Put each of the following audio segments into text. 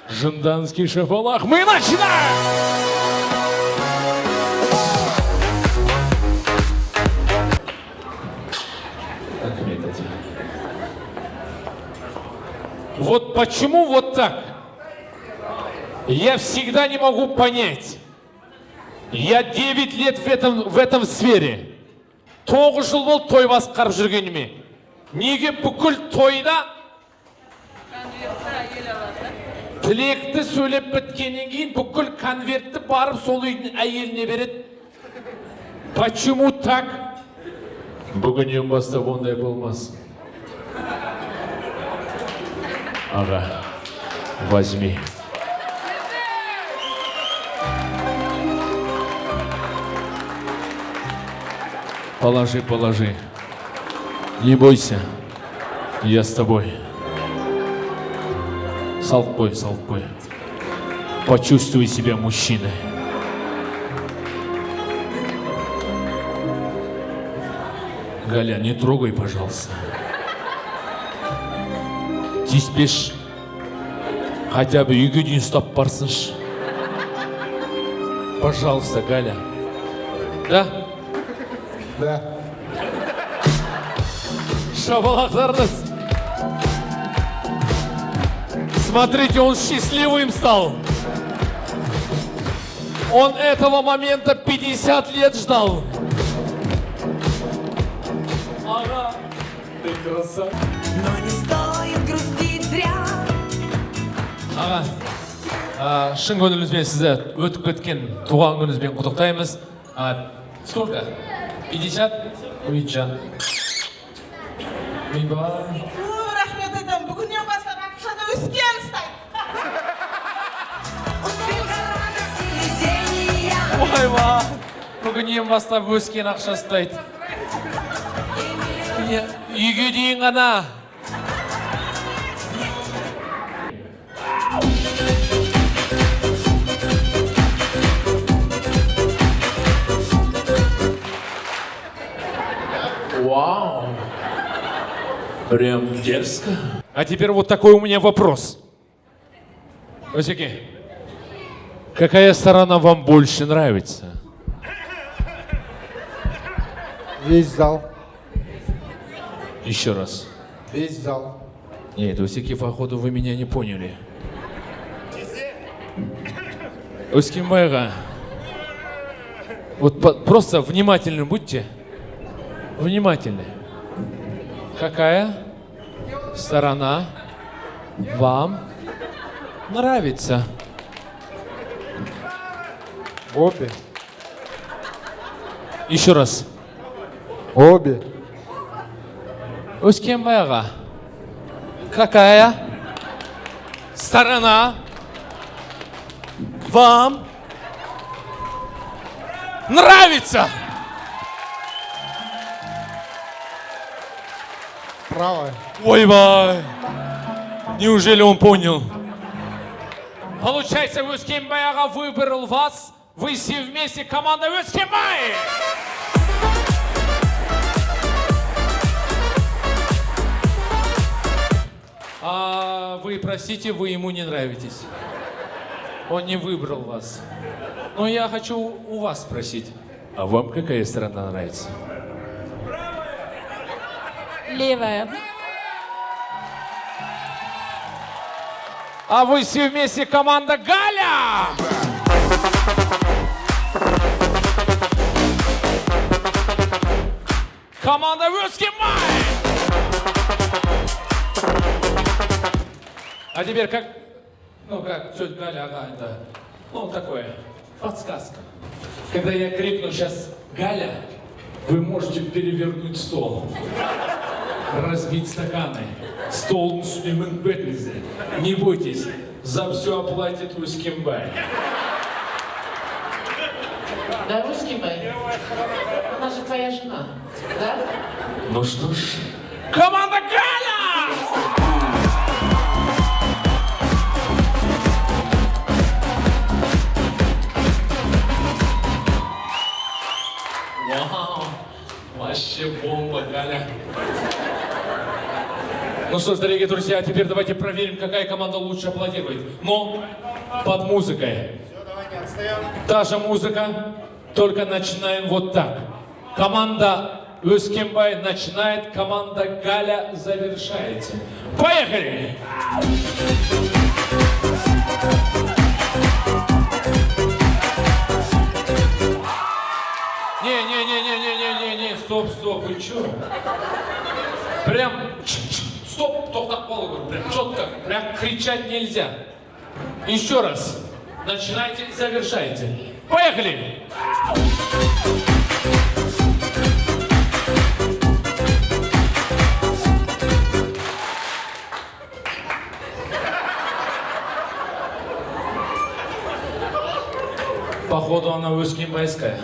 Жинданский шапалах. Мы начинаем! Вот почему вот так? Я всегда не могу понять. Я 9 лет в этом сфере. 9 жыл болды той басқарып жүргеніме. Неге бүкіл тойда тілекті сөйлеп біткеннен кейін бүкіл конвертті барып сол үйдің әйеліне береді? Почему так? Бүгіннен бастап ондай болмасын. Аға, возьми. Положи. Не бойся, я с тобой. Салт пой. Почувствуй себя мужчиной. Галя, не трогай, пожалуйста. Тиіспеш, хотя бы үйге дейін ұстап барсыншы. Пожалуйста, Галя. Да? Да. Шапалақтарыңыз. Смотрите, он счастливым стал. Он этого момента 50 лет ждал. Ага, ты красавчик. Но не стоит грустить зря. Аға, шын көңілімізбен сізді өтіп кеткен туған күніңізбен құттықтаймыз. Сколько? 50? Үйтжан. Рахмет айтамын. Бүгіннен бастап ақшада өскен ұстайды. Успеха, радости, везения. Ойба, бүгіннен бастап өскен ақша ұстайды. Үйге дейін ғана. Вау! Прям дерзко. А теперь вот такой у меня вопрос. Осики, какая сторона вам больше нравится? Весь зал. Еще раз. Весь зал. Нет, Осики, походу, вы меня не поняли. Оскимбайга, вот просто внимательны будьте. Внимательны. Какая сторона вам нравится? Обе. Еще раз. Обе. Оскимбайга, какая сторона вам нравится? Правая. Ой-бай! Неужели он понял? Получается, Өскенбай выбрал вас. Вы все вместе команда Өскенбай! А вы, простите, вы ему не нравитесь. Он не выбрал вас. Но я хочу у вас спросить. А вам какая сторона нравится? Левая. А вы все вместе команда Галя! Команда Өскенбай! А теперь как... Ну как, тетя Галя, ага, это... Ну такое, подсказка. Когда я крикну сейчас «Галя», вы можете перевернуть стол. Разбить стаканы. Стол Муслимин Бетнизе. Не бойтесь, за все оплатит Өскенбай. Да, Өскенбай, она же твоя жена, да? Ну что ж, команда Галя! Вау, вообще бомба, Галя. Ну что ж, дорогие друзья, теперь давайте проверим, какая команда лучше аплодирует. Но под музыкой. Та же музыка, только начинаем вот так. Команда Özkembay начинает, команда Галя завершается. Поехали! Не, стоп, вы чё? Прям, стоп, тоқтап қалу керек, прям четко, прям кричать нельзя. Еще раз, начинайте, завершайте. Поехали! Походу она Özkembayская.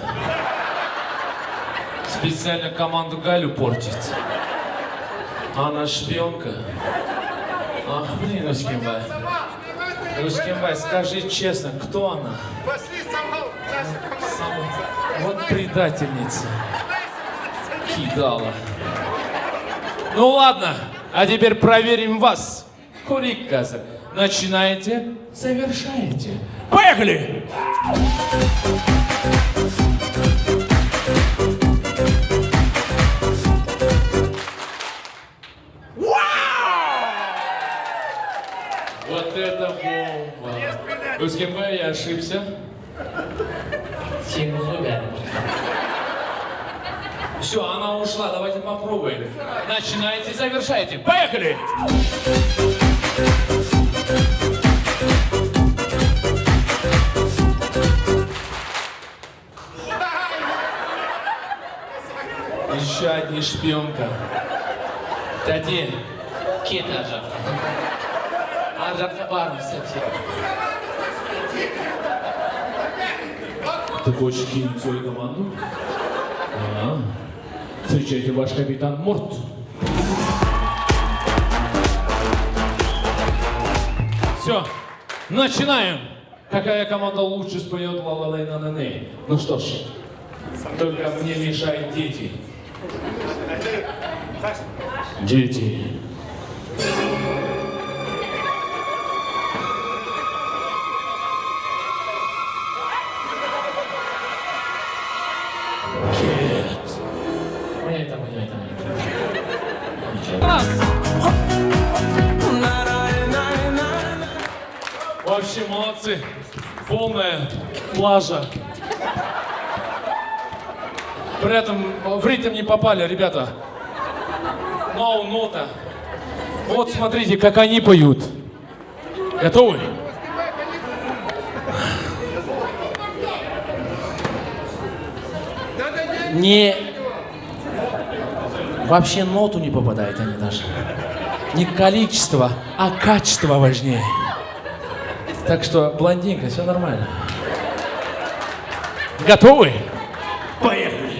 Специально команду Галю портит. Она шпионка. Ах, блин, Özkembay. Özkembay, скажи честно, кто она? Вот предательница. Кидала. Ну ладно, а теперь проверим вас. Курик-каза. Начинаете, завершаете. Поехали! Вот это бомба! Özkembay, я ошибся. Все, она ушла, давайте попробуем. Начинайте, завершайте. Поехали! Еще одни шпионка. Тади. Кет Аржак. Аржакта бармыз совсем. Ты хочешь кинуть свою команду? Встречайте, ваш капитан Морт. Все, начинаем. Какая команда лучше споет ла-ла-лей-на-на-ней? Ну что ж, только мне мешают дети. Дети. Вообще молодцы. Полная плажа. При этом в ритм не попали, ребята. Ноу-нота. Вот смотрите, как они поют. Готовы? Не... Вообще ноту не попадают они даже. Не количество, а качество важнее. Так что, блондинка, все нормально. Готовы? Поехали!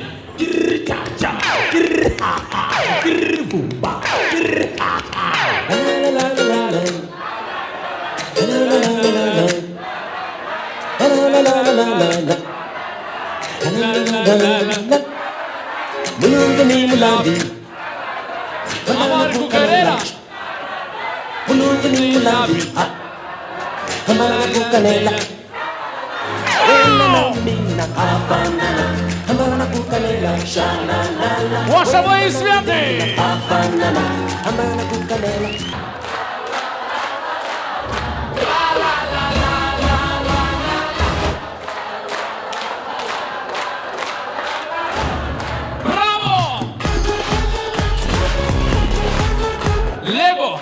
Amar Cucarera! Ваши аплодисменты! Браво! Лего!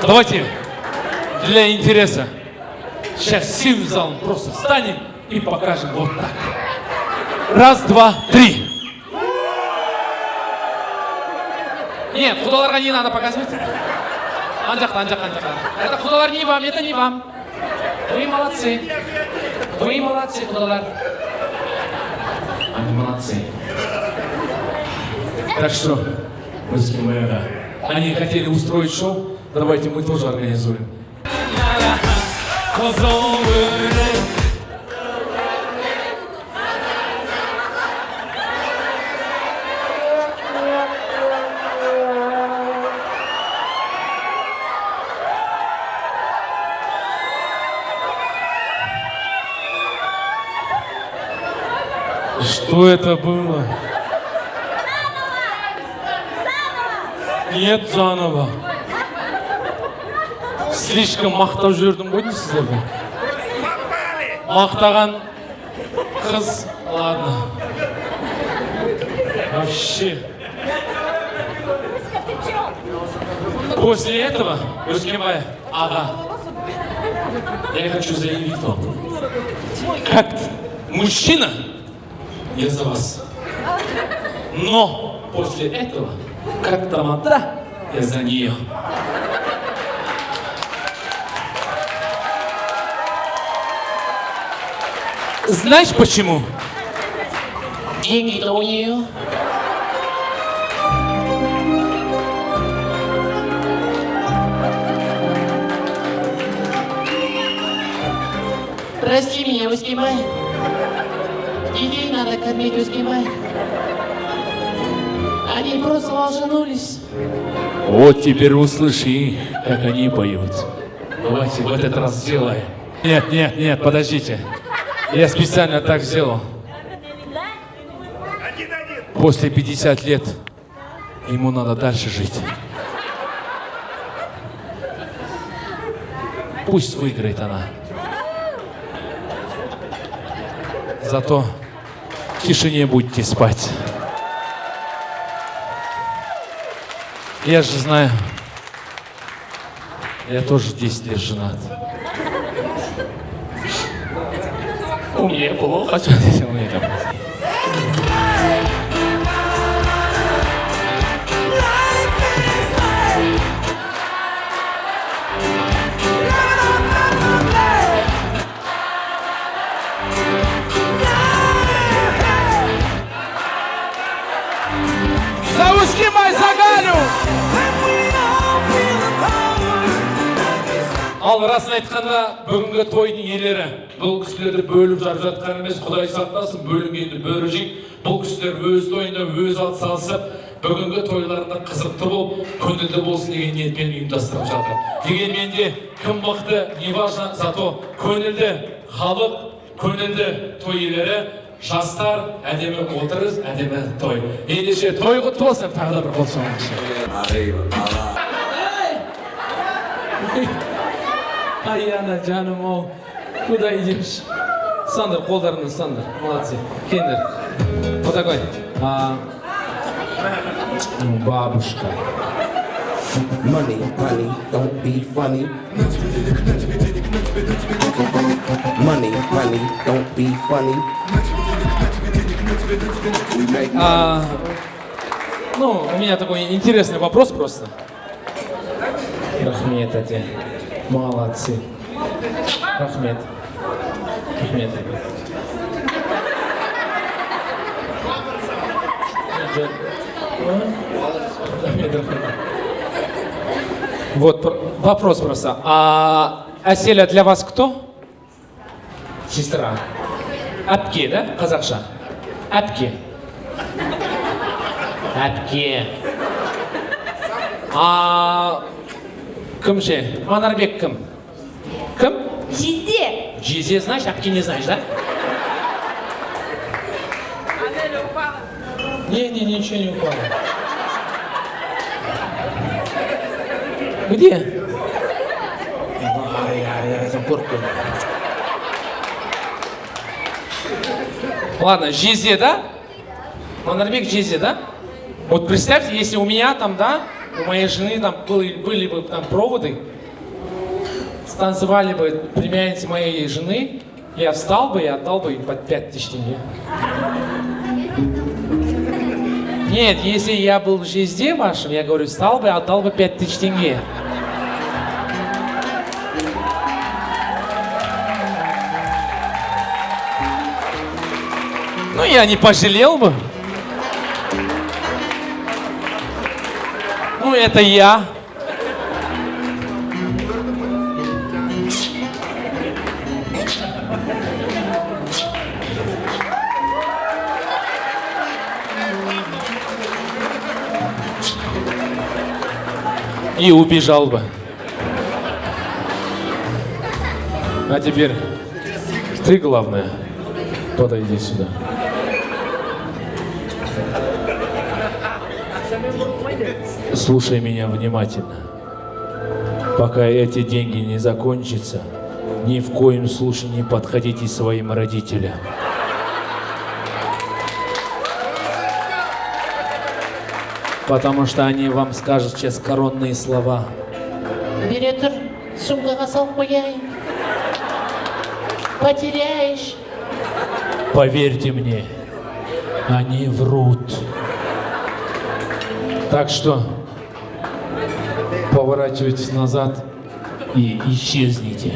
Давайте для интереса сейчас всем залом просто встанем и покажем вот так. Раз, два, три. Нет, худаларға не надо показывать. Анжақ. Это худалар не вам, это не вам. Вы молодцы. Вы молодцы, худалар. Они молодцы. Так что, мужские мои, да. Они хотели устроить шоу, давайте мы тоже организуем. Что это было? Нет, заново. Слишком мақтап жүрдім ғой сіздерді. Мақтаған қыз, ладно. Вообще. После этого, Ускембай, ага, я хочу заявить вам, как мужчина, я за вас. Но после этого, как тамада, я за нее. Знаешь почему? Деньги-то у нее. Прости меня, Ускембай. Детей надо кормить, Ускембай. Они просто волжанулись. Вот теперь услыши, как они поют. Давайте в этот раз сделаем. Нет, нет, нет, подождите. Я специально так сделал. После 50 лет ему надо дальше жить. Пусть выиграет она. Зато в тишине будете спать. Я же знаю, я тоже 10 лет женат. У меня плохо, у меня там. За Ускембай, за Галю! Ал расын айтқанда, бүгінгі тойдың иелері бұл кісілерді бөліп жарып жатқан емес, Құдай сақтасын, бөлінгенді бөрі жейді. Бұл кісілер өз тойында өз ат салысып, бүгінгі тойларында қызықты болып, көңілді болсын деген ниетпен ұйымдастырып жатыр. Дегенмен де кім мықты, не важно, зато көңілді халық, көңілді той иелері, жастар, әдемі отырыс, әдемі той. Ендеше той құтты болсын, тағы да бір қол соғыңызшы. Ай, ана, жаным ау, куда идешь? Сандыр, қолдарыңды сандыр, молодцы. Кендер, вот такой. Бабушка. Money, honey, don't be funny. Money, honey, don't be funny. We make Ну, у меня такой интересный вопрос просто. Рахмет, эти. Молодцы. Рахмет. Рахмет. Вот вопрос просто. Аселя для вас кто? Сестра. Әпке, да? Қазақша. Әпке. Әпке. Кім же? Манарбек кім? Кім? Жезде. Жезе знаешь, әпке не знаешь, да? Аделя упала. Не, ничего не упало. Где? Я запорку. Ладно, Жезе, да? Манарбек Жезе, да? Вот представьте, если у меня там, да, у моей жены там были бы там проводы, станцевали бы племянницы моей жены, я встал бы и отдал бы им под 5000 тенге. Нет, если я был в Жезде вашем, я говорю, встал бы и отдал бы 5000 тенге. Ну, я не пожалел бы. Ну, это я. И убежал бы. А теперь ты, главное, подойди сюда. Слушай меня внимательно. Пока эти деньги не закончатся, ни в коем случае не подходите своим родителям. Потому что они вам скажут сейчас коронные слова. Директор, сумкаға салып қояйын. Потеряешь. Поверьте мне, они врут. Так что поворачивайтесь назад и исчезните.